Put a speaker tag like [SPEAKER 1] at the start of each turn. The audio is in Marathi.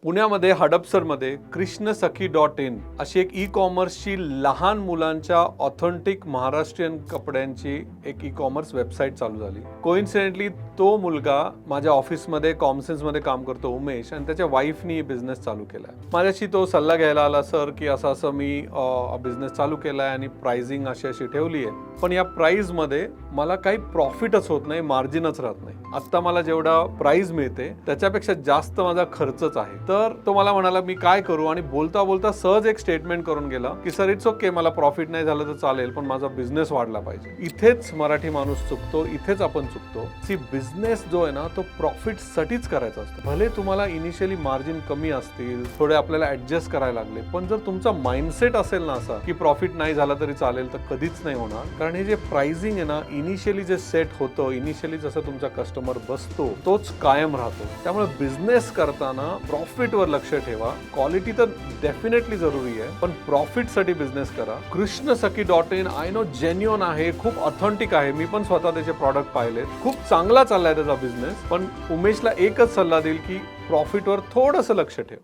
[SPEAKER 1] पुण्यामध्ये हडपसरमध्ये कृष्णसखी.in अशी एक ई-कॉमर्सची लहान मुलांच्या ऑथेंटिक महाराष्ट्रीयन कपड्यांची एक ई-कॉमर्स वेबसाईट चालू झाली. कोइन्सिडेंटली तो मुलगा माझ्या ऑफिसमध्ये कॉमसेन्समध्ये काम करतो, उमेश, आणि त्याच्या वाईफनी बिझनेस चालू केलाय. माझ्याशी तो सल्ला घ्यायला आला, सर की असं मी बिझनेस चालू केलाय आणि प्राइसिंग अशी ठेवली आहे, पण या प्राइसमध्ये मला काही प्रॉफिटच होत नाही, मार्जिनच राहत नाही. आता मला जेवढा प्राइस मिळते त्याच्यापेक्षा जास्त माझा खर्चच आहे. तर तो मला म्हणाला मी काय करू, आणि बोलता बोलता सहज एक स्टेटमेंट करून गेला की सर इट्स ओके, मला प्रॉफिट नाही झालं तर चालेल, पण माझा बिझनेस वाढला पाहिजे. इथेच मराठी माणूस चुकतो, इथेच आपण चुकतो. सी बिझनेस जो आहे ना तो प्रॉफिट साठीच करायचा असतो. भले तुम्हाला इनिशियली मार्जिन कमी असतील, थोडे आपल्याला ऍडजस्ट करायला लागले, पण जर तुमचा माइंडसेट असेल ना असा की प्रॉफिट नाही झाला तरी चालेल, तर कधीच नाही होणार. कारण हे जे प्राइसिंग आहे ना, इनिशियली जे सेट होतं, इनिशियली जसं तुमचा कस्टमर बसतो तोच कायम राहतो. त्यामुळे बिझनेस करताना प्रॉफिट वर लक्ष ठेवा. क्वालिटी तर डेफिनेटली जरुरी आहे, पण प्रॉफिट साठी बिझनेस करा. कृष्णसखी.in आय नो जेन्युइन आहे, खूप ऑथेंटिक आहे. मी पण स्वतः त्याचे प्रॉडक्ट पाहिले, खूप चांगला चाललाय त्याचा बिझनेस. पण उमेशला एकच सल्ला देईल की प्रॉफिट वर थोडंसं लक्ष ठेव.